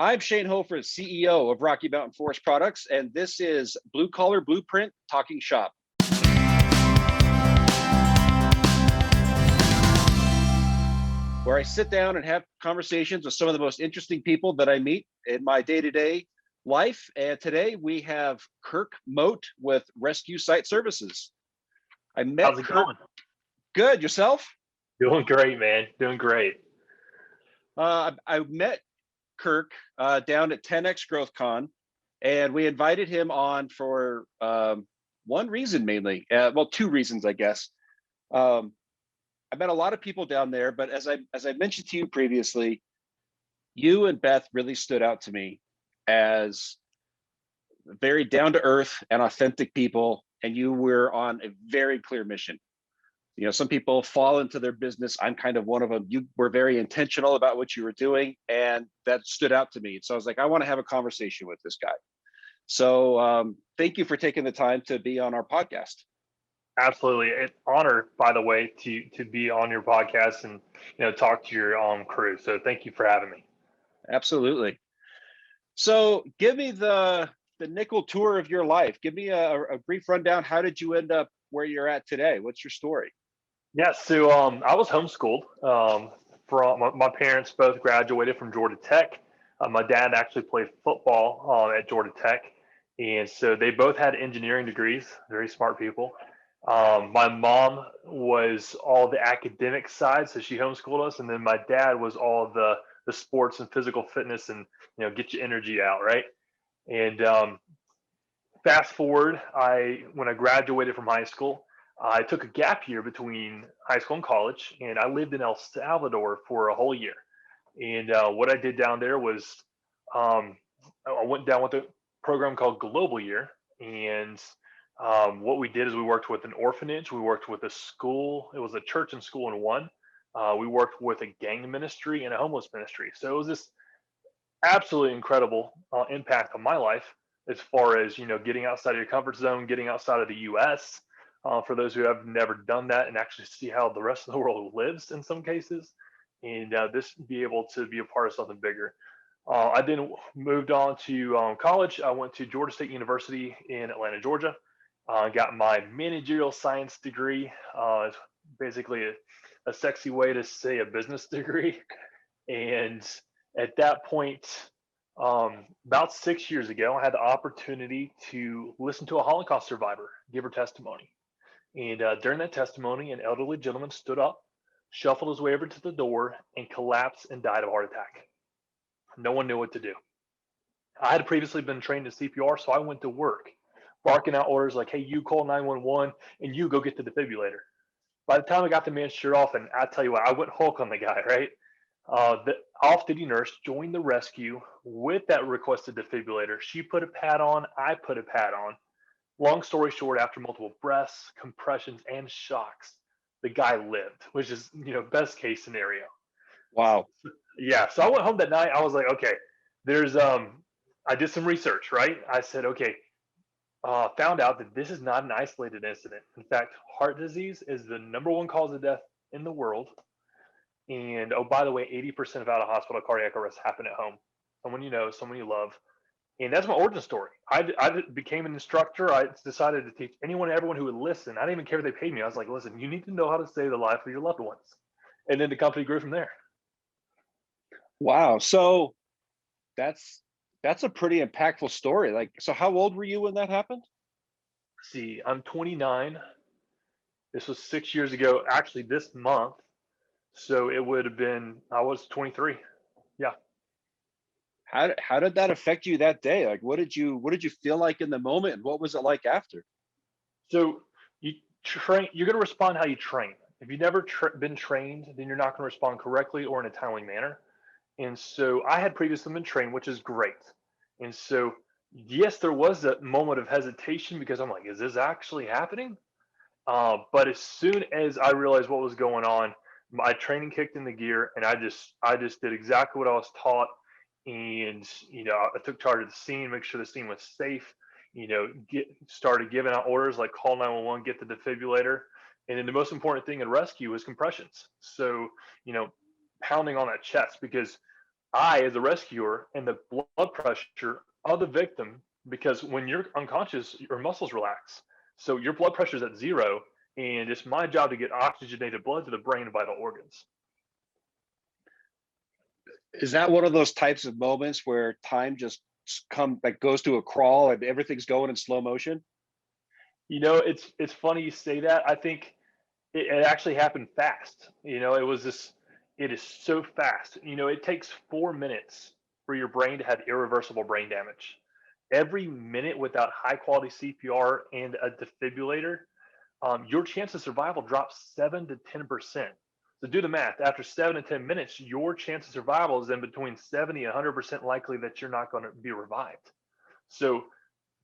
I'm Shane Hofer, CEO of Rocky Mountain Forest Products, and this is Blue Collar Blueprint Talking Shop, where I sit down and have conversations with some of the most interesting people that I meet in my day-to-day life. And today we have Kirk Moat with Rescue Site Services. I met How's it Kirk. going? Good, yourself? Doing great, man. Doing great. I met Kirk down at 10X Growth Con, and we invited him on for one reason mainly. Well, two reasons, I guess. Um, I met a lot of people down there, but as I mentioned to you previously, you and Beth really stood out to me as very down to earth and authentic people, and you were on a very clear mission. You know, some people fall into their business. I'm kind of one of them. You were very intentional about what you were doing, and that stood out to me. So I was like, I want to have a conversation with this guy. So thank you for taking the time to be on our podcast. Absolutely. An honor, by the way, to be on your podcast and talk to your crew. So thank you for having me. Absolutely. So give me the nickel tour of your life. Give me a brief rundown. How did you end up where you're at today? What's your story? Yeah. So I was homeschooled. From my parents both graduated from Georgia Tech. My dad actually played football at Georgia Tech, and so they both had engineering degrees. Very smart people. My mom was all the academic side, so she homeschooled us, and then my dad was all the sports and physical fitness and get your energy out, right? And fast forward, I when I graduated from high school, I took a gap year between high school and college, and I lived in El Salvador for a whole year. And what I did down there was um, I went down with a program called Global Year, and what we did is we worked with an orphanage, we worked with a school. It was a church and school in one. We worked with a gang ministry and a homeless ministry. So it was this absolutely incredible impact on my life as far as getting outside of your comfort zone, getting outside of the U.S. For those who have never done that and actually see how the rest of the world lives in some cases, and this be able to be a part of something bigger. I then moved on to college. I went to Georgia State University in Atlanta, Georgia. Got my managerial science degree. It's basically a sexy way to say a business degree. And at that point, about 6 years ago, I had the opportunity to listen to a Holocaust survivor give her testimony. And during that testimony, an elderly gentleman stood up, shuffled his way over to the door, and collapsed and died of a heart attack. No one knew what to do. I had previously been trained in CPR, so I went to work, barking out orders like, hey, you call 911 and you go get the defibrillator. By the time I got the man's shirt off, and I tell you what, I went Hulk on the guy, right? The off-duty nurse joined the rescue with that requested defibrillator. She put a pad on, I put a pad on. Long story short, after multiple breaths, compressions, and shocks, the guy lived, which is, best case scenario. Wow. Yeah. So I went home that night. I was like, okay, there's, I did some research, right? I said, okay, found out that this is not an isolated incident. In fact, heart disease is the number one cause of death in the world. And oh, by the way, 80% of out of hospital cardiac arrests happen at home. Someone you know, someone you love. And that's my origin story. I became an instructor. I decided to teach anyone, everyone who would listen. I didn't even care if they paid me. I was like, listen, you need to know how to save the life of your loved ones. And then the company grew from there. Wow. So that's a pretty impactful story. Like, so how old were you when that happened? See, I'm 29. This was 6 years ago, actually this month. So it would have been, I was 23. Yeah. How did that affect you that day? Like, what did you feel like in the moment, and what was it like after? So you you're going to respond how you train. If you've never been trained, then you're not going to respond correctly or in a timely manner. And so I had previously been trained, which is great. And so, yes, there was a moment of hesitation because I'm like, is this actually happening? But as soon as I realized what was going on, my training kicked into gear, and I just did exactly what I was taught. And I took charge of the scene, make sure the scene was safe. Started giving out orders like call 911, get the defibrillator, and then the most important thing in rescue is compressions. So you know, pounding on that chest because I, as a rescuer, and the blood pressure of the victim, because when you're unconscious, your muscles relax. So your blood pressure is at zero, and it's my job to get oxygenated blood to the brain and vital organs. Is that one of those types of moments where time just goes to a crawl and everything's going in slow motion? It's funny you say that. I think it actually happened fast. It is so fast. It takes 4 minutes for your brain to have irreversible brain damage. Every minute without high quality CPR and a defibrillator, your chance of survival drops 7 to 10%. So do the math. After 7 to 10 minutes, your chance of survival is in between 70 and 100% likely that you're not going to be revived. So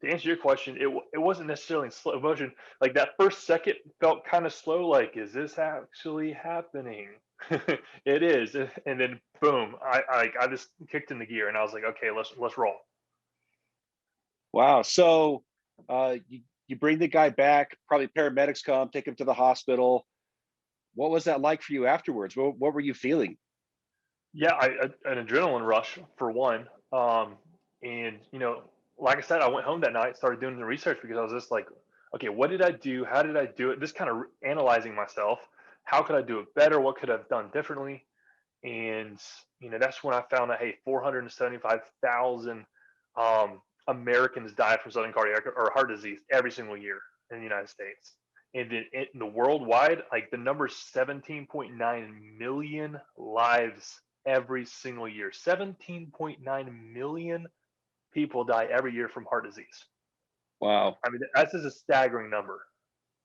to answer your question, it wasn't necessarily in slow motion. Like that first second felt kind of slow. Like, is this actually happening? It is, and then boom, I just kicked in the gear, and I was like, okay, let's roll. Wow. So you bring the guy back, probably paramedics come, take him to the hospital. What was that like for you afterwards? What were you feeling? Yeah, an adrenaline rush for one, and like I said, I went home that night, started doing the research because I was just like, okay, what did I do? How did I do it? Just kind of analyzing myself. How could I do it better? What could I have done differently? And that's when I found out, hey, 475,000 Americans die from sudden cardiac or heart disease every single year in the United States. And then in the worldwide, like the number 17.9 million lives every single year. 17.9 million people die every year from heart disease. Wow, I mean, that's just a staggering number.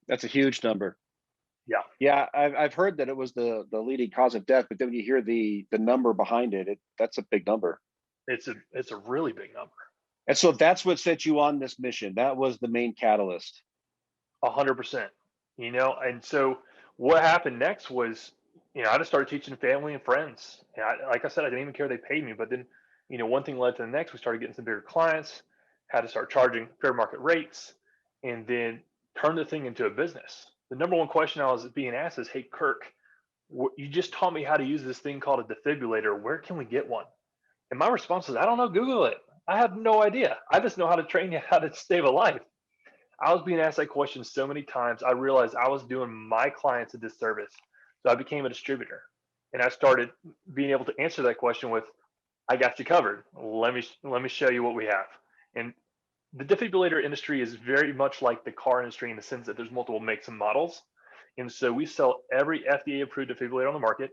that's a huge number. Yeah, Yeah, I've heard that it was the leading cause of death, but then when you hear the number behind it, that's a big number. it's a really big number. And so that's what set you on this mission. That was the main catalyst. 100%. And so what happened next was, I just started teaching family and friends. And like I said, I didn't even care they paid me. But then, one thing led to the next. We started getting some bigger clients, had to start charging fair market rates, and then turn the thing into a business. The number one question I was being asked is, "Hey, Kirk, you just taught me how to use this thing called a defibrillator. Where can we get one?" And my response was, "I don't know. Google it. I have no idea. I just know how to train you how to save a life." I was being asked that question so many times, I realized I was doing my clients a disservice. So I became a distributor, and I started being able to answer that question with, "I got you covered. Let me show you what we have." And the defibrillator industry is very much like the car industry in the sense that there's multiple makes and models. And so we sell every FDA approved defibrillator on the market.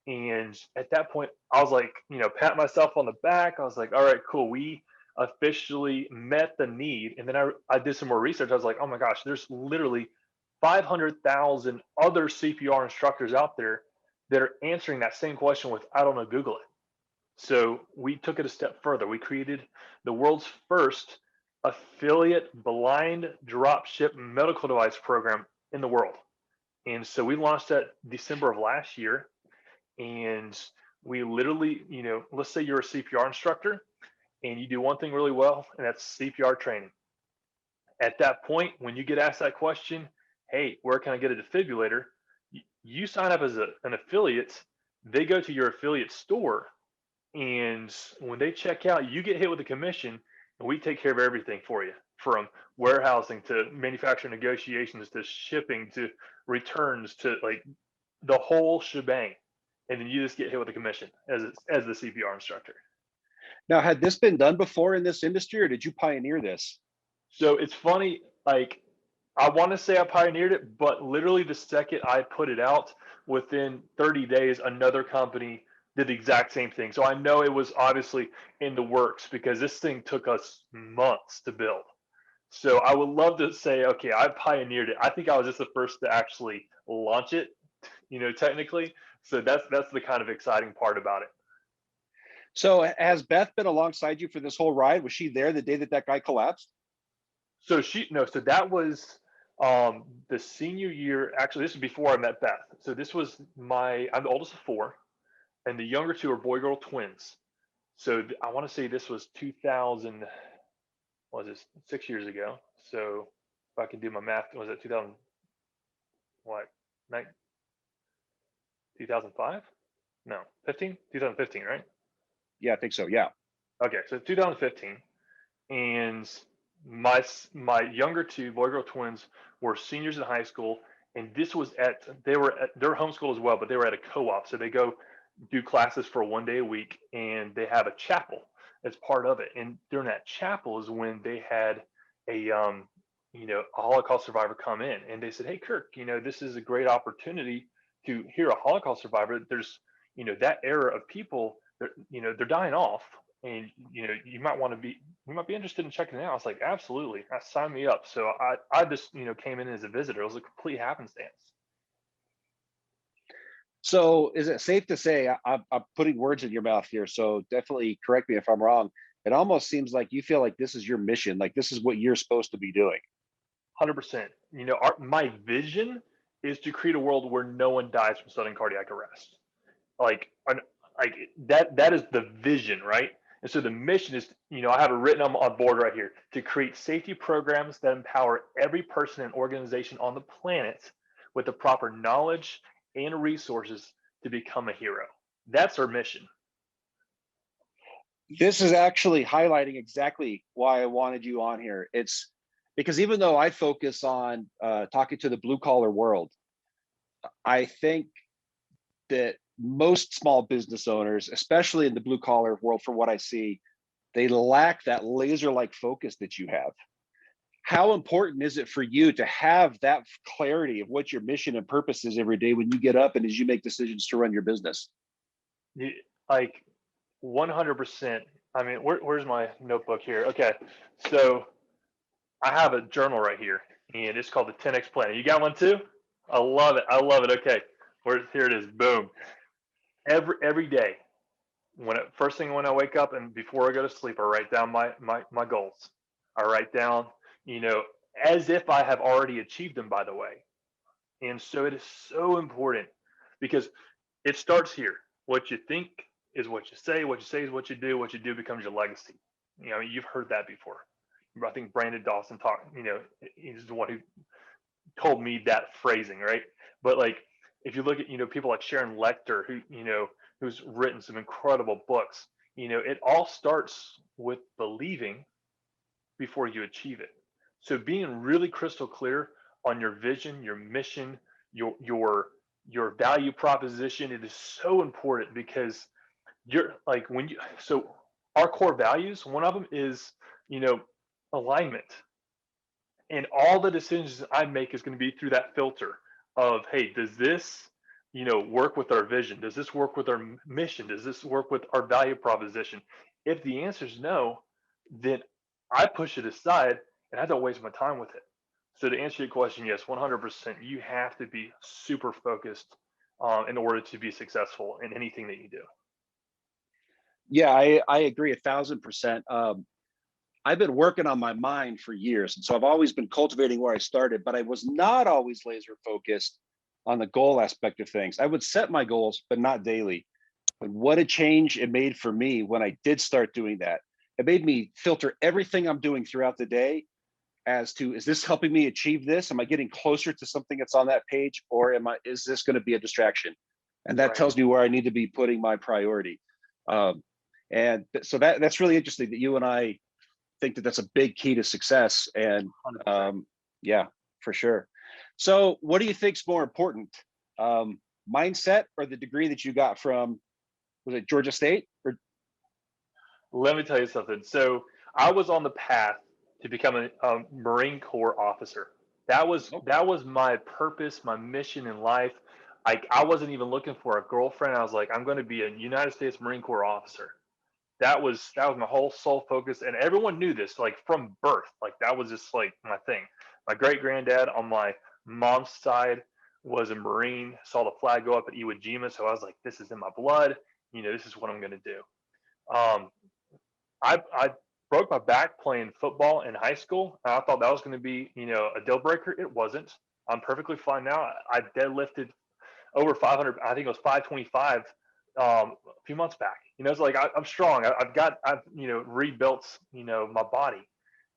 And at that point, I was like, pat myself on the back. I was like, all right, cool. We officially met the need. And then I did some more research. I was like, oh my gosh, there's literally 500,000 other CPR instructors out there that are answering that same question with, I don't know, Google it. So we took it a step further. We created the world's first affiliate blind drop ship medical device program in the world. And so we launched that December of last year, and we literally, let's say you're a CPR instructor and you do one thing really well, and that's CPR training. At that point, when you get asked that question, hey, where can I get a defibrillator? You sign up as an affiliate, they go to your affiliate store, and when they check out, you get hit with a commission, and we take care of everything for you, from warehousing to manufacturer negotiations to shipping to returns to like the whole shebang. And then you just get hit with a commission as the CPR instructor. Now, had this been done before in this industry, or did you pioneer this? So it's funny, like I want to say I pioneered it, but literally the second I put it out, within 30 days, another company did the exact same thing. So I know it was obviously in the works because this thing took us months to build. So I would love to say, okay, I pioneered it. I think I was just the first to actually launch it, technically. So that's the kind of exciting part about it. So has Beth been alongside you for this whole ride? Was she there the day that guy collapsed? So so that was the senior year. Actually, this was before I met Beth. So this was I'm the oldest of four, and the younger two are boy girl twins. So I want to say this was 2000, was this 6 years ago? So if I can do my math, was it 2000, what, 2005? No, 15? 2015, right? Yeah, I think so. Yeah. Okay, so 2015, and my younger two boy girl twins were seniors in high school, and this was they were homeschooled as well, but they were at a co-op, so they go do classes for 1 day a week, and they have a chapel as part of it. And during that chapel is when they had a a Holocaust survivor come in, and they said, "Hey, Kirk, this is a great opportunity to hear a Holocaust survivor. There's that era of people, they're dying off, and you might be interested in checking it out." I was like, absolutely, sign me up. So I just came in as a visitor. It was a complete happenstance. So is it safe to say, I'm putting words in your mouth here, so definitely correct me if I'm wrong. It almost seems like you feel like this is your mission, like this is what you're supposed to be doing. 100%. My vision is to create a world where no one dies from sudden cardiac arrest. Like, like that is the vision, right? And so the mission is, I have it written on board right here, to create safety programs that empower every person and organization on the planet with the proper knowledge and resources to become a hero. That's our mission. This is actually highlighting exactly why I wanted you on here. It's because even though I focus on talking to the blue collar world, I think that most small business owners, especially in the blue collar world, from what I see, they lack that laser like focus that you have. How important is it for you to have that clarity of what your mission and purpose is every day when you get up and as you make decisions to run your business? You- Like 100%. I mean, where's my notebook here? Okay. So I have a journal right here, and it's called the 10X Plan. You got one too? I love it. I love it. Okay. Here it is. Boom. Every day, first thing when I wake up and before I go to sleep, I write down my goals. I write down, you know, as if I have already achieved them, by the way. And so it is so important because it starts here. What you think is what you say is what you do becomes your legacy. You've heard that before. I think Brandon Dawson talked, he's the one who told me that phrasing, right? But like, if you look at, people like Sharon Lecter, who's written some incredible books, it all starts with believing before you achieve it. So being really crystal clear on your vision, your mission, your value proposition, it is so important because you're like so our core values, one of them is, you know, alignment. And all the decisions I make is going to be through that filter of, hey, does this, work with our vision? Does this work with our mission? Does this work with our value proposition? If the answer is no, then I push it aside and I don't waste my time with it. So to answer your question, yes, 100%, you have to be super focused in order to be successful in anything that you do. Yeah, I agree 1,000%. I've been working on my mind for years. And so I've always been cultivating where I started, but I was not always laser focused on the goal aspect of things. I would set my goals, but not daily. But what a change it made for me when I did start doing that. It made me filter everything I'm doing throughout the day as to, is this helping me achieve this? Am I getting closer to something that's on that page? Or is this going to be a distraction? And that Right. tells me where I need to be putting my priority. Um, so that's really interesting that you and I think that that's a big key to success. And 100%. um, yeah, for sure. So, what do you think's more important, mindset or the degree that you got from, was it Georgia State? Or Let me tell you something. So I was on the path to become a Marine Corps officer. That was my purpose, my mission in life. I wasn't even looking for a girlfriend. I was like, I'm going to be a United States Marine Corps officer. That was my whole sole focus, and everyone knew this like from birth. Like that was just like my thing. My great granddad on my mom's side was a Marine. Saw the flag go up at Iwo Jima, so I was like, this is in my blood. This is what I'm going to do. Um, I broke my back playing football in high school. And I thought that was going to be, a deal breaker. It wasn't. I'm perfectly fine now. I deadlifted over 500. I think it was 525 a few months back. It's like I'm strong. I've rebuilt my body.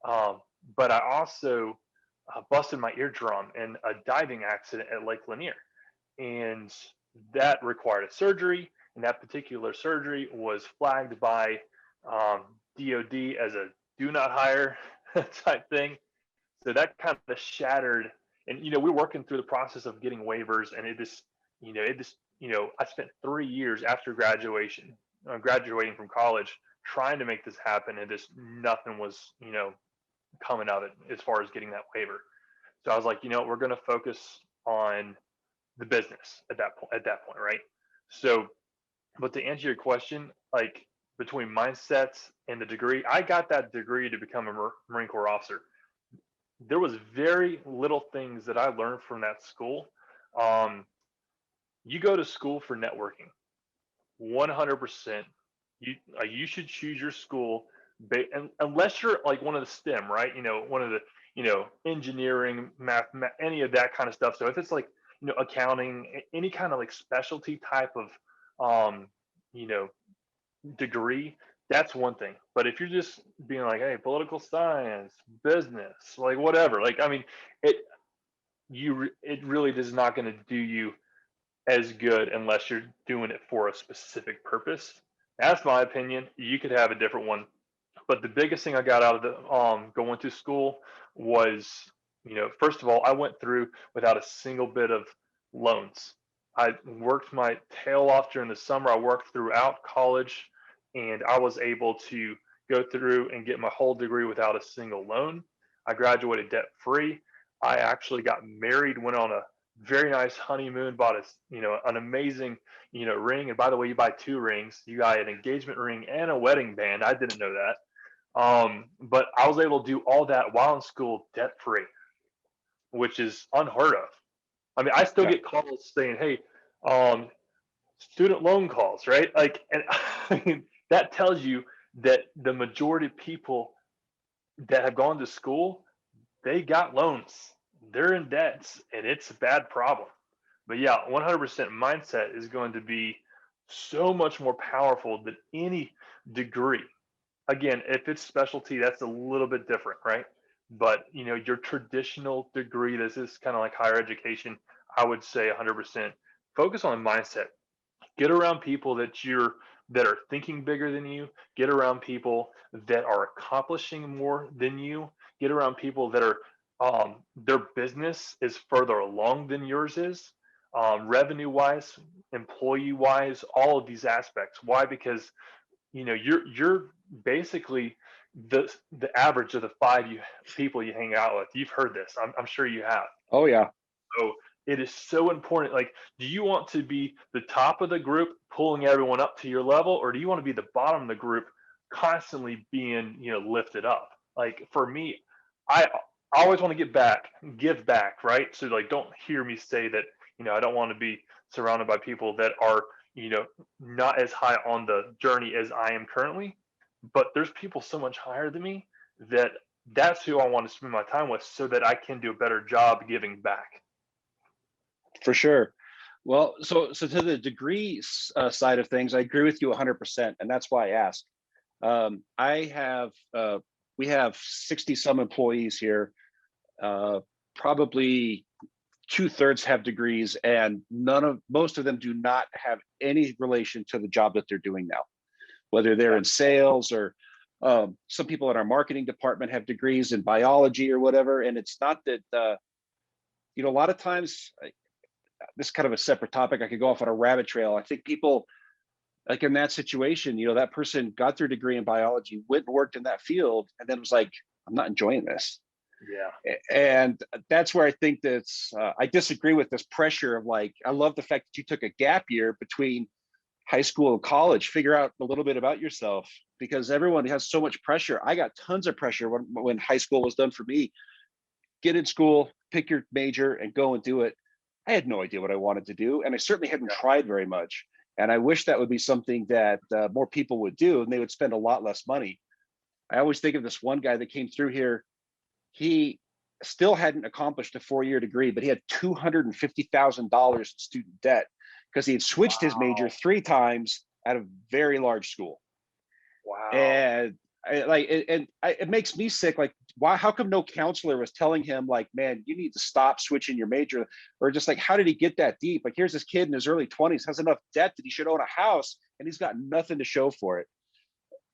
Um, but I also busted my eardrum in a diving accident at Lake Lanier, and that required a surgery. and that particular surgery was flagged by DOD as a do not hire type thing. So that kind of shattered. And we're working through the process of getting waivers, and I spent 3 years after graduating from college, trying to make this happen, and just nothing was coming of it as far as getting that waiver. So I was like, we're going to focus on the business at that point, right? So, but to answer your question, like between mindsets and the degree, I got that degree to become a Marine Corps officer. There was very little things that I learned from that school. Um, you go to school for networking, 100%. You should choose your school, unless you're like one of the STEM, right? One of the engineering, math, any of that kind of stuff. So if it's like accounting, any kind of like specialty type of um, you know degree, that's one thing. But if you're just being like, hey, political science, business, like whatever, like I mean, it really is not going to do you as good unless you're doing it for a specific purpose. That's my opinion. You could have a different one, but the biggest thing I got out of the going to school was, first of all, I went through without a single bit of loans. I worked my tail off during the summer. I worked throughout college, and I was able to go through and get my whole degree without a single loan. I graduated debt free. I actually got married, went on a very nice honeymoon, bought an amazing ring. And by the way, you buy two rings. You got an engagement ring and a wedding band. I didn't know that. But I was able to do all that while in school debt free, which is unheard of. I mean, I still Yeah, get calls saying, "Hey, um, student loan calls," right? Like, and I mean, that tells you that the majority of people that have gone to school, they got loans, they're in debts, and it's a bad problem. But yeah, 100% mindset is going to be so much more powerful than any degree. Again, if it's specialty, that's a little bit different, right? But your traditional degree, this is kind of like higher education. I would say 100% focus on mindset. Get around people that are thinking bigger than you. Get around people that are accomplishing more than you. Get around people that are their business is further along than yours is, revenue wise, employee wise, all of these aspects. Why? Because you're basically the average of the people you hang out with. You've heard this. I'm sure you have. oh yeah, So it is so important. Like, do you want to be the top of the group, pulling everyone up to your level, or do you want to be the bottom of the group, constantly being lifted up? Like for me, I always want to give back, right? So like, don't hear me say that I don't want to be surrounded by people that are not as high on the journey as I am currently, but there's people so much higher than me that that's who I want to spend my time with, so that I can do a better job giving back. for sure. Well, so to the degree side of things, I agree with you 100%, and that's why I asked. I have we have 60 some employees here. Probably 2/3 have degrees, and most of them do not have any relation to the job that they're doing now, whether they're in sales or some people in our marketing department have degrees in biology or whatever. And it's not that a lot of times, this is kind of a separate topic. I could go off on a rabbit trail. I think people, like in that situation, that person got their degree in biology, went and worked in that field, and then was like, I'm not enjoying this. Yeah. And that's where I think that's I disagree with this pressure of like, I love the fact that you took a gap year between high school and college, figure out a little bit about yourself, because everyone has so much pressure. I got tons of pressure when high school was done for me. Get in school, pick your major, and go and do it. I had no idea what I wanted to do, and I certainly hadn't tried very much. And I wish that would be something that more people would do, and they would spend a lot less money. I always think of this one guy that came through here. He still hadn't accomplished a 4-year degree, but he had $250,000 in student debt because he had switched his major 3 times at a very large school. Wow. And It makes me sick. Like, why? How come no counselor was telling him, like, man, you need to stop switching your major, or just like, how did he get that deep? Like, here's this kid in his early 20s, has enough debt that he should own a house, and he's got nothing to show for it.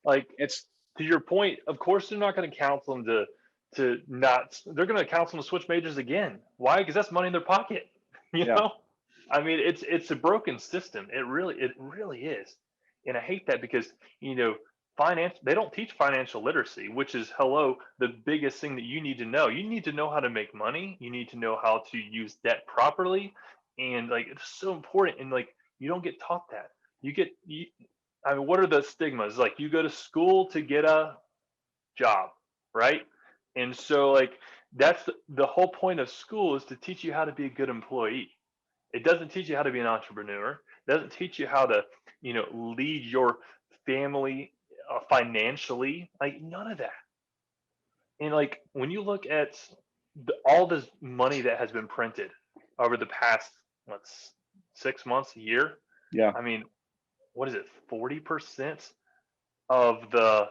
Like, It's to your point, of course they're not going to counsel them to not. They're going to counsel them to switch majors again. Why? Because that's money in their pocket. You yeah, know, I mean, it's a broken system. It really is, and I hate that because finance. They don't teach financial literacy, which is the biggest thing that you need to know. You need to know how to make money. You need to know how to use debt properly, and like it's so important. And like you don't get taught that. I mean, what are the stigmas? Like you go to school to get a job, right? And so like that's the whole point of school is to teach you how to be a good employee. It doesn't teach you how to be an entrepreneur. It doesn't teach you how to, lead your family financially. Like none of that. And like when you look at all this money that has been printed over the past, what's 6 months, a year. yeah. I mean, what is it? 40% of the,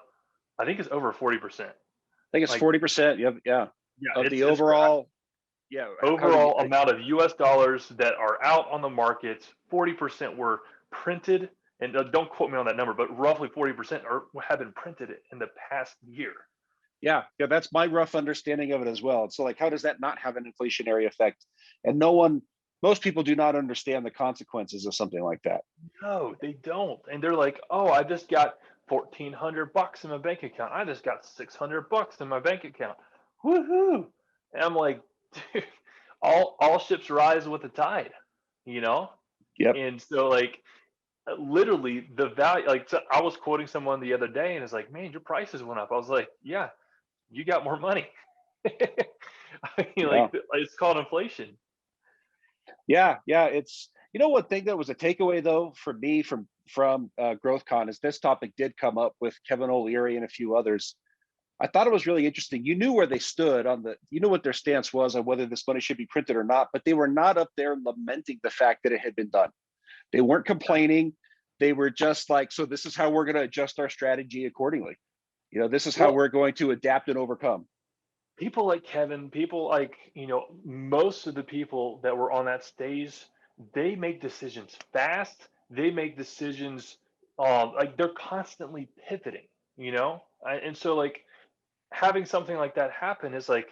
I think it's over 40%. I think it's Like, 40%. Yeah, yeah, yeah, of the it's overall. Yeah, how do you? overall amount of US dollars that are out on the market, 40% were printed. And don't quote me on that number, but roughly 40% have been printed in the past year. Yeah, yeah, that's my rough understanding of it as well. So, like, how does that not have an inflationary effect? And most people do not understand the consequences of something like that. No, they don't. And they're like, oh, I just got $1,400 in my bank account. I just got $600 in my bank account. Woohoo! And I'm like, dude, all ships rise with the tide, you know? Yep. And so like literally the value, like so I was quoting someone the other day and it's like, man, your prices went up. I was like, yeah, you got more money. I mean, Yeah. like it's called inflation. Yeah, yeah. It's one thing that was a takeaway though for me from GrowthCon is this topic did come up with Kevin O'Leary and a few others. I thought it was really interesting. You knew where they stood you knew what their stance was on whether this money should be printed or not, but they were not up there lamenting the fact that it had been done. They weren't complaining. They were just like, so this is how we're going to adjust our strategy accordingly. This is how Well, we're going to adapt and overcome. people like Kevin, people like, most of the people that were on that stage, they make decisions fast. They make decisions like they're constantly pivoting, and so like having something like that happen is like,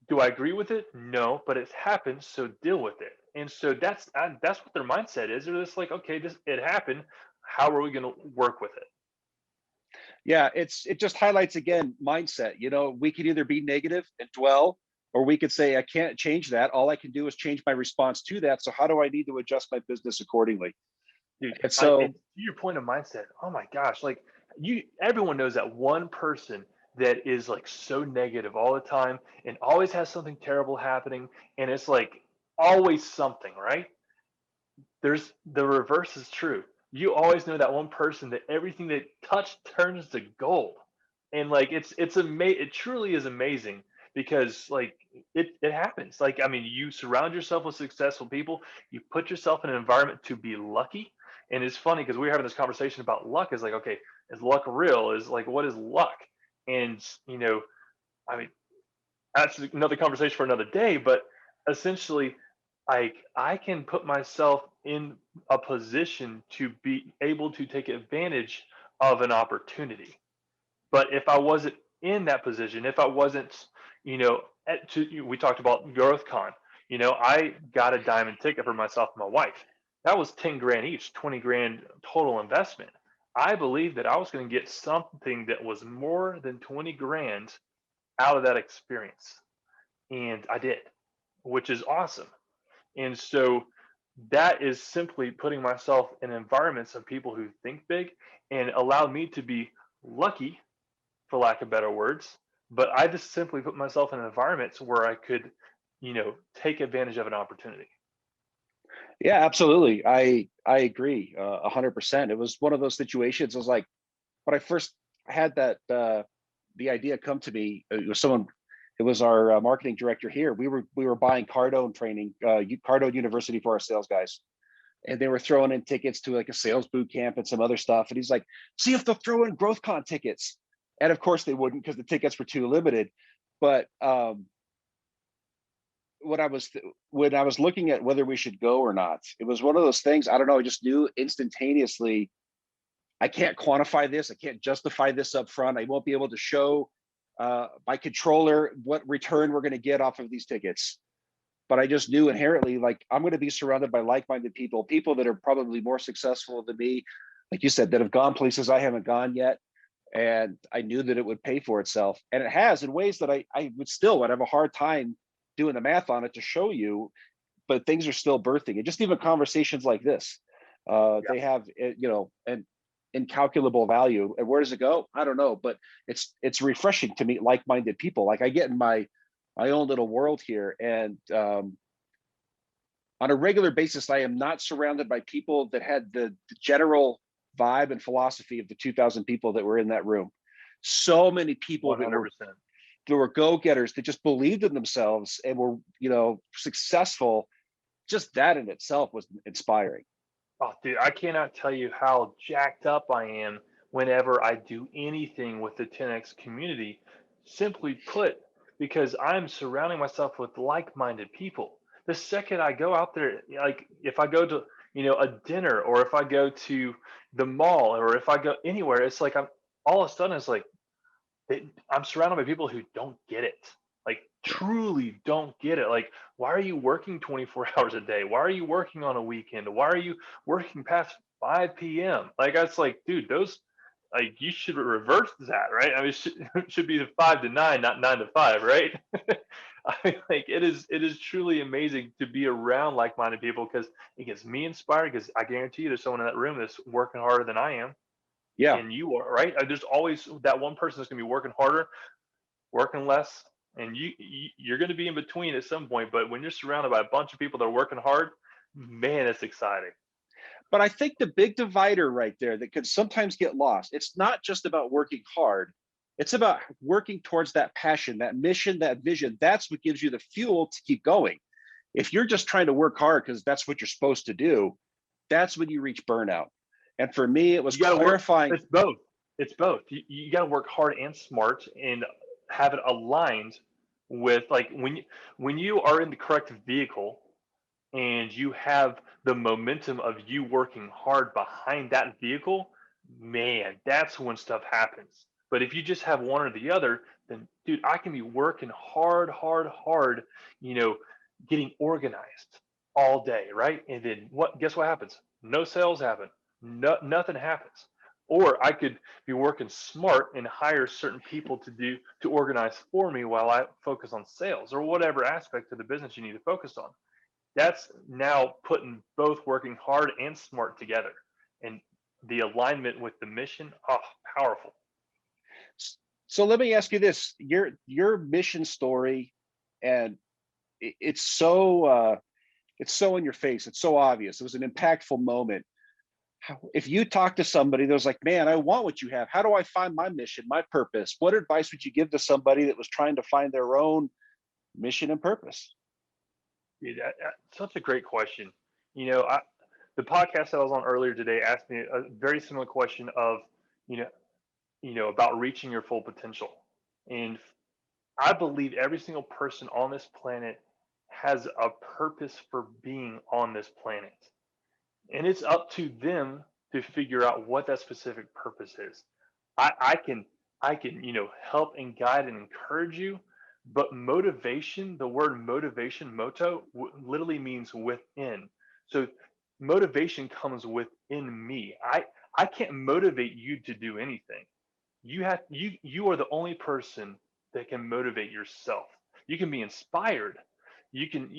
do I agree with it? No, but it's happened, so deal with it. And so that's what their mindset is. They're just like, okay, this it happened. How are we going to work with it? Yeah, it just highlights again mindset. We could either be negative and dwell, or we could say I can't change that. All I can do is change my response to that. So how do I need to adjust my business accordingly? Dude, And and so, to your point of mindset, oh my gosh, like everyone knows that one person that is like so negative all the time and always has something terrible happening, and it's like always something, right? There's the reverse is true. You always know that one person that everything they touch turns to gold. And like it's amazing. It truly is amazing because like it happens. Like I mean, you surround yourself with successful people, you put yourself in an environment to be lucky. And it's funny because we were having this conversation about luck is like, okay, is luck real? Is like what is luck? And I mean, that's another conversation for another day, but essentially I can put myself in a position to be able to take advantage of an opportunity. But if I wasn't in that position, if I wasn't, we talked about GrowthCon, I got a diamond ticket for myself and my wife. That was 10 grand each, 20 grand total investment. I believe that I was going to get something that was more than 20 grand out of that experience. And I did, which is awesome. And so that is simply putting myself in environments of people who think big and allowed me to be lucky, for lack of better words. But I just simply put myself in environments where I could, take advantage of an opportunity. yeah, absolutely. I agree 100%. It was one of those situations. I was like, when I first had the idea come to me, it was our marketing director here. We were buying Cardone training, Cardone University for our sales guys, and they were throwing in tickets to like a sales boot camp and some other stuff. And he's like, see if they'll throw in GrowthCon tickets. And of course they wouldn't because the tickets were too limited. But when I was when I was looking at whether we should go or not, it was one of those things. I don't know. I just knew instantaneously. I can't quantify this. I can't justify this up front. I won't be able to show my controller what return we're going to get off of these tickets. But I just knew inherently, like I'm going to be surrounded by like-minded people, people that are probably more successful than me, like you said, that have gone places I haven't gone yet. And I knew that it would pay for itself, and it has in ways that I would have a hard time doing the math on it to show you. But things are still birthing, and just even conversations like this, Yeah. they have an incalculable value. And where does it go? I don't know, but it's refreshing to meet like-minded people. Like I get in my own little world here, and on a regular basis, I am not surrounded by people that had the general vibe and philosophy of the 2,000 people that were in that room. So many people that were 100%. go-getters that just believed in themselves and were, successful. Just that in itself was inspiring. Oh, dude, I cannot tell you how jacked up I am whenever I do anything with the 10X community. Simply put, because I'm surrounding myself with like-minded people. The second I go out there, like if I go to, a dinner, or if I go to the mall, or if I go anywhere, it's like I'm all of a sudden it's like I'm surrounded by people who don't get it. Like Yeah. truly don't get it. Like, why are you working 24 hours a day? Why are you working on a weekend? Why are you working past 5 p.m.? Like, that's like, dude, those like you should reverse that, right? I mean, it should be the 5 to 9, not 9 to 5, right? I mean, like it is truly amazing to be around like-minded people because it gets me inspired. Because I guarantee you, there's someone in that room that's working harder than I am, Yeah. and you are, right? There's always that one person that's gonna be working harder, working less, and you're gonna be in between at some point. But when you're surrounded by a bunch of people that are working hard, man, it's exciting. But I think the big divider right there that could sometimes get lost, it's not just about working hard. It's about working towards that passion, that mission, that vision. That's what gives you the fuel to keep going. If you're just trying to work hard because that's what you're supposed to do, that's when you reach burnout. And for me, it was You got to work. clarifying. It's both. It's both. You got to work hard and smart, and have it aligned with like when you are in the correct vehicle, and you have the momentum of you working hard behind that vehicle, man, that's when stuff happens. But if you just have one or the other, then dude, I can be working hard, hard, hard, you know, getting organized all day, right? And then guess what happens? No sales happen. No, nothing happens. Or I could be working smart and hire certain people to organize for me while I focus on sales or whatever aspect of the business you need to focus on. That's now putting both working hard and smart together, and the alignment with the mission. Oh, powerful. So let me ask you this: your mission story, and it's so in your face. It's so obvious. It was an impactful moment. If you talk to somebody that was like, man, I want what you have, how do I find my mission, my purpose? What advice would you give to somebody that was trying to find their own mission and purpose? Dude, such a great question. The podcast that I was on earlier today asked me a very similar question of, you know, about reaching your full potential, and I believe every single person on this planet has a purpose for being on this planet. And it's up to them to figure out what that specific purpose is. I can help and guide and encourage you, but motivation, the word motivation, moto, literally means within. So motivation comes within me. I can't motivate you to do anything. You are the only person that can motivate yourself. You can be inspired. You can,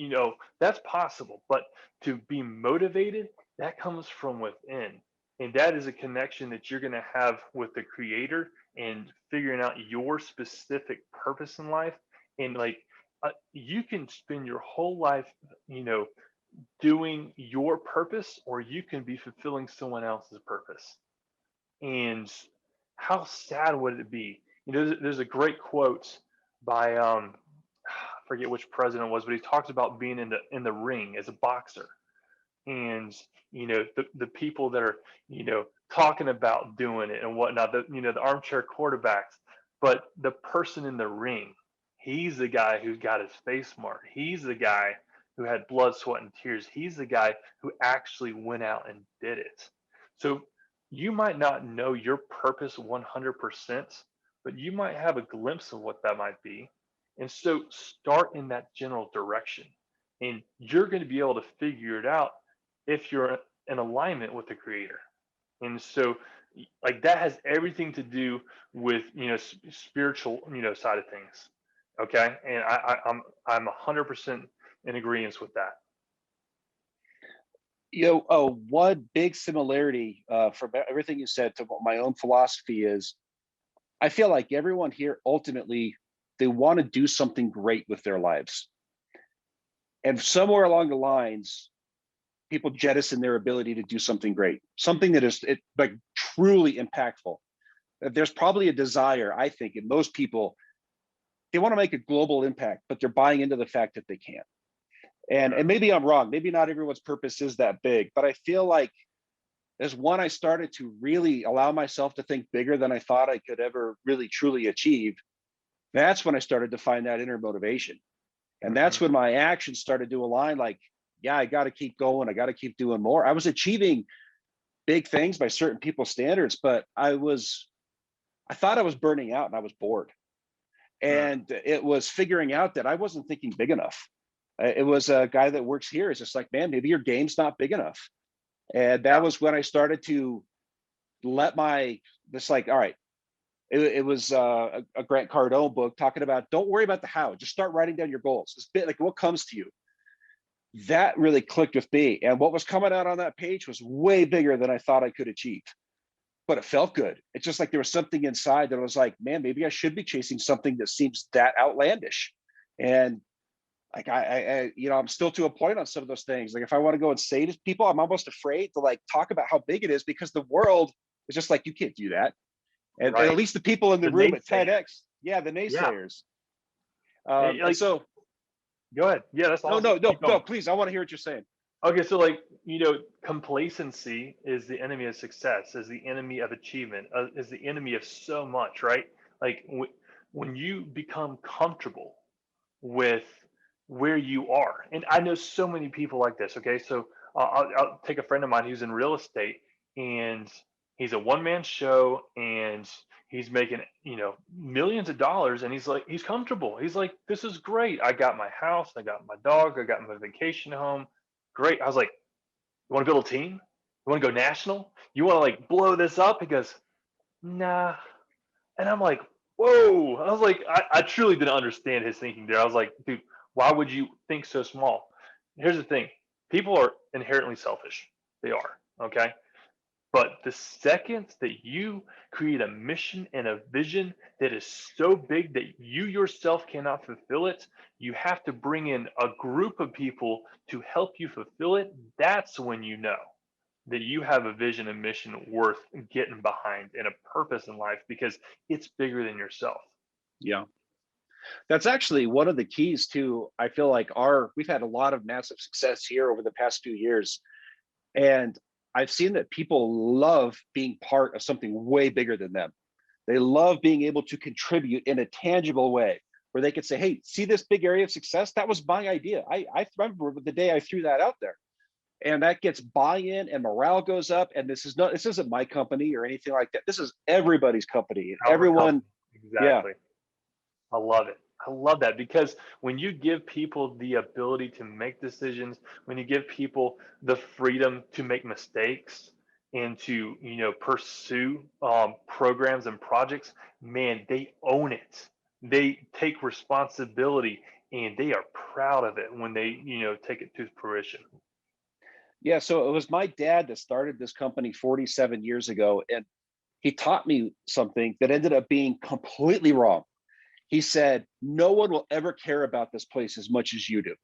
that's possible, but to be motivated, that comes from within. And that is a connection that you're going to have with the creator and figuring out your specific purpose in life. And like, you can spend your whole life, you know, doing your purpose, or you can be fulfilling someone else's purpose. And how sad would it be? There's a great quote by I forget which president it was, but he talks about being in the ring as a boxer, and the people that are talking about doing it and whatnot. The armchair quarterbacks. But the person in the ring, he's the guy who got his face marked. He's the guy who had blood, sweat, and tears. He's the guy who actually went out and did it. So you might not know your purpose 100%, but you might have a glimpse of what that might be. And so start in that general direction. And you're going to be able to figure it out if you're in alignment with the creator. And so like that has everything to do with spiritual side of things. Okay, and I'm 100% in agreement with that. One big similarity from everything you said to what my own philosophy is, I feel like everyone here ultimately, they want to do something great with their lives. And somewhere along the lines, people jettison their ability to do something great, something that is like truly impactful. There's probably a desire, I think, in most people, they want to make a global impact, but they're buying into the fact that they can't. And maybe I'm wrong. Maybe not everyone's purpose is that big, but I feel like as one, I started to really allow myself to think bigger than I thought I could ever really truly achieve. That's when I started to find that inner motivation. And that's when my actions started to align, like, yeah, I got to keep going. I got to keep doing more. I was achieving big things by certain people's standards, but I thought I was burning out and I was bored. And it was figuring out that I wasn't thinking big enough. It was a guy that works here. It's just like, man, maybe your game's not big enough. And that was when I started to let this like, all right, it was a Grant Cardone book talking about, don't worry about the how, just start writing down your goals. It's a bit like what comes to you. That really clicked with me. And what was coming out on that page was way bigger than I thought I could achieve. But it felt good. It's just like there was something inside that was like, man, maybe I should be chasing something that seems that outlandish. And like I'm still to a point on some of those things. Like if I want to go and say to people, I'm almost afraid to like talk about how big it is because the world is just like, you can't do that. And at least the people in the room at TEDx, the naysayers. And so go ahead. Yeah, that's awesome. No, please. I want to hear what you're saying. Okay, so like, complacency is the enemy of success, is the enemy of achievement, is the enemy of so much, right? Like when you become comfortable with where you are, and I know so many people like this. Okay, so I'll take a friend of mine who's in real estate, and he's a one-man show, and he's making millions of dollars, and he's comfortable. He's like, this is great. I got my house, I got my dog, I got my vacation home. Great. I was like, you want to build a team? You want to go national? You want to like blow this up? He goes, nah. And I'm like, whoa. I was like, I truly didn't understand his thinking there. I was like, dude, why would you think so small? Here's the thing. People are inherently selfish. They are. Okay. But the second that you create a mission and a vision that is so big that you yourself cannot fulfill it, you have to bring in a group of people to help you fulfill it. That's when you know that you have a vision and mission worth getting behind and a purpose in life because it's bigger than yourself. Yeah. That's actually one of the keys to, I feel like we've had a lot of massive success here over the past few years. And I've seen that people love being part of something way bigger than them. They love being able to contribute in a tangible way where they could say, hey, see this big area of success? That was my idea. I remember the day I threw that out there. And that gets buy-in and morale goes up. And this isn't my company or anything like that. This is everybody's company. Everyone. Exactly. Yeah. I love it. I love that because when you give people the ability to make decisions, when you give people the freedom to make mistakes and to pursue programs and projects, man, they own it. They take responsibility and they are proud of it when they take it to fruition. Yeah, so it was my dad that started this company 47 years ago, and he taught me something that ended up being completely wrong. He said, no one will ever care about this place as much as you do.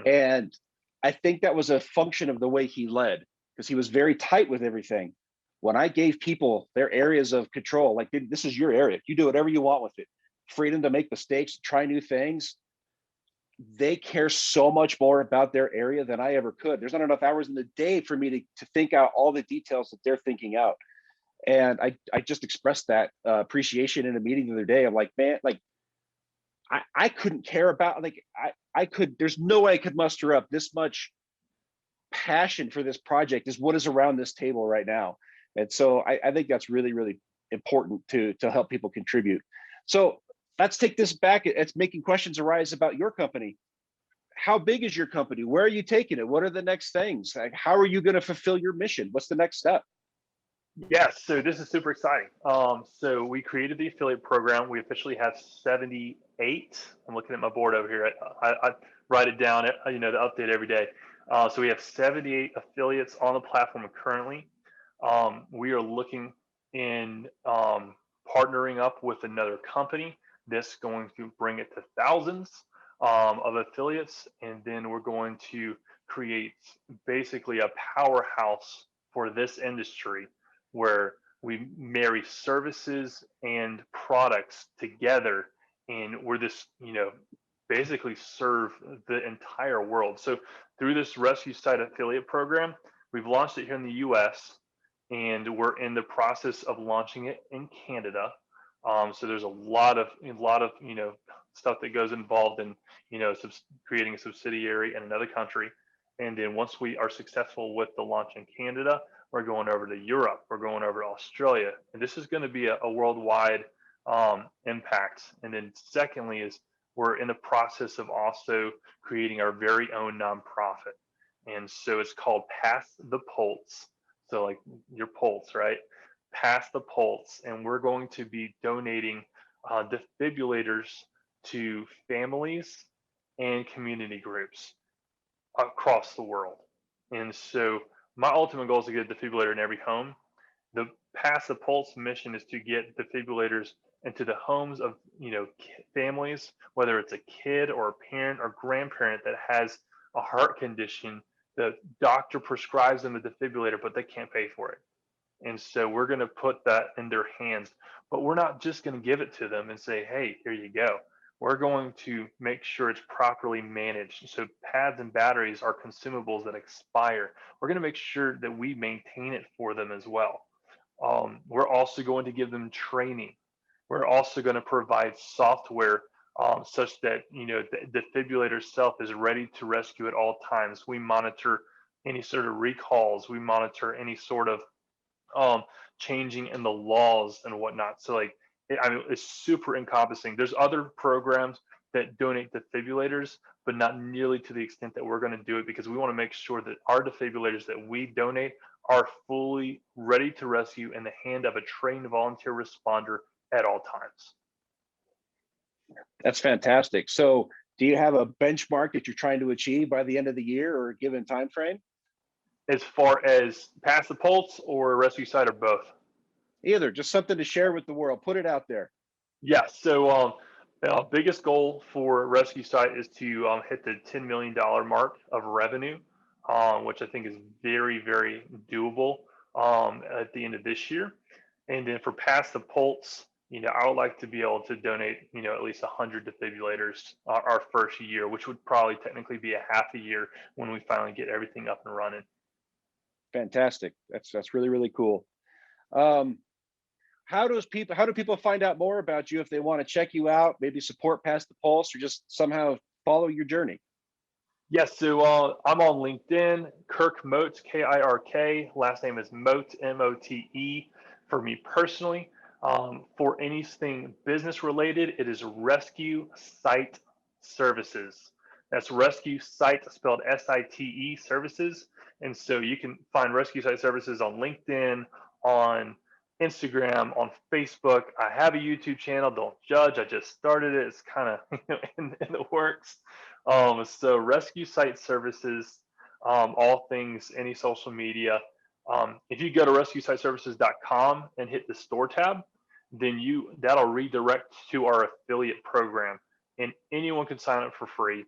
And I think that was a function of the way he led, because he was very tight with everything. When I gave people their areas of control, like, this is your area, you do whatever you want with it, freedom to make mistakes, try new things, they care so much more about their area than I ever could. There's not enough hours in the day for me to think out all the details that they're thinking out. And I just expressed that appreciation in a meeting the other day. I'm like, man, like I couldn't care about, like, I could, there's no way I could muster up this much passion for this project is what is around this table right now. And so I think that's really, really important to help people contribute. So let's take this back. It's making questions arise about your company. How big is your company? Where are you taking it? What are the next things? Like, how are you going to fulfill your mission? What's the next step? Yes, so this is super exciting. So we created the affiliate program. We officially have 78. I'm looking at my board over here. I write it down, you know, to update every day. So we have 78 affiliates on the platform currently. We are looking in partnering up with another company that's going to bring it to thousands of affiliates, and then we're going to create basically a powerhouse for this industry where we marry services and products together, and we're this, you know, basically serve the entire world. So through this Rescue Site affiliate program, we've launched it here in the US, and we're in the process of launching it in Canada. So there's a lot of you know, stuff that goes involved in, you know, creating a subsidiary in another country. And then once we are successful with the launch in Canada, we're going over to Europe, we're going over to Australia, and this is going to be a worldwide impact. And then secondly is we're in the process of also creating our very own nonprofit, and so it's called Pass the Pulse. So like your pulse, right? Pass the Pulse, and we're going to be donating defibrillators to families and community groups across the world. And so my ultimate goal is to get a defibrillator in every home. The Pass the Pulse mission is to get defibrillators into the homes of, you know, families, whether it's a kid or a parent or grandparent that has a heart condition. The doctor prescribes them a defibrillator, but they can't pay for it. And so we're going to put that in their hands, but we're not just going to give it to them and say, hey, here you go. We're going to make sure it's properly managed. So pads and batteries are consumables that expire. We're going to make sure that we maintain it for them as well. We're also going to give them training. We're also going to provide software such that, you know, the defibrillator itself is ready to rescue at all times. We monitor any sort of recalls. We monitor any sort of um, changing in the laws and whatnot. So like, I mean, it's super encompassing. There's other programs that donate defibrillators, but not nearly to the extent that we're going to do it, because we want to make sure that our defibrillators that we donate are fully ready to rescue in the hand of a trained volunteer responder at all times. That's fantastic. So do you have a benchmark that you're trying to achieve by the end of the year or a given time frame? As far as Pass the Pulse or Rescue Site or both? Either, just something to share with the world. Put it out there. Yeah. So biggest goal for Rescue Site is to hit the $10 million mark of revenue, which I think is very, very doable at the end of this year. And then for Pass the Pulse, you know, I would like to be able to donate, you know, at least 100 defibrillators our first year, which would probably technically be a half a year when we finally get everything up and running. Fantastic. That's really, really cool. Um, how do people find out more about you if they want to check you out, maybe support Pass the Pulse, or just somehow follow your journey? Yes, so I'm on LinkedIn, Kirk Mote, Kirk. Last name is Mote, Mote. For me personally, for anything business related, it is Rescue Site Services. That's Rescue Site spelled SITE Services. And so you can find Rescue Site Services on LinkedIn, on Instagram, on Facebook. I have a YouTube channel. Don't judge. I just started it. It's kind of in the works. So Rescue Site Services, all things, any social media. If you go to rescuesiteservices.com and hit the store tab, then that'll redirect to our affiliate program, and anyone can sign up for free.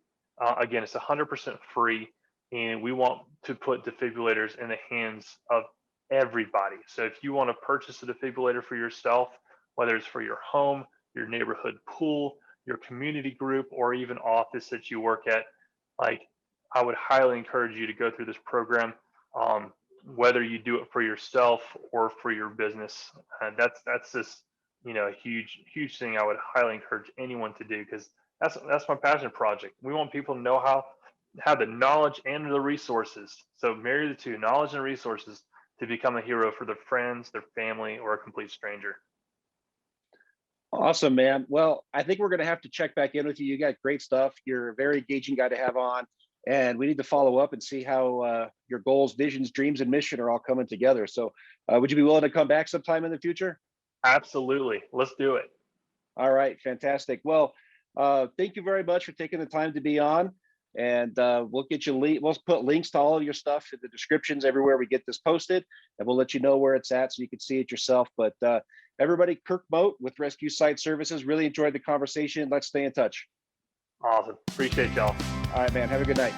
Again, it's 100% free, and we want to put defibrillators in the hands of everybody. So if you want to purchase a defibrillator for yourself, whether it's for your home, your neighborhood pool, your community group, or even office that you work at, like, I would highly encourage you to go through this program. whether you do it for yourself or for your business. That's just, a huge thing I would highly encourage anyone to do, because that's my passion project. We want people to know how have the knowledge and the resources. So marry the two, knowledge and resources, to become a hero for their friends, their family, or a complete stranger. Awesome, man. Well, I think we're going to have to check back in with you. You got great stuff. You're a very engaging guy to have on, and we need to follow up and see how your goals, visions, dreams, and mission are all coming together. So, would you be willing to come back sometime in the future? Absolutely. Let's do it. All right, fantastic. Well, thank you very much for taking the time to be on, and we'll get you we'll put links to all of your stuff in the descriptions everywhere we get this posted, and we'll let you know where it's at so you can see it yourself. But everybody, Kirk Moat with Rescue Site Services, really enjoyed the conversation. Let's stay in touch. Awesome. Appreciate y'all. All right, man. Have a good night.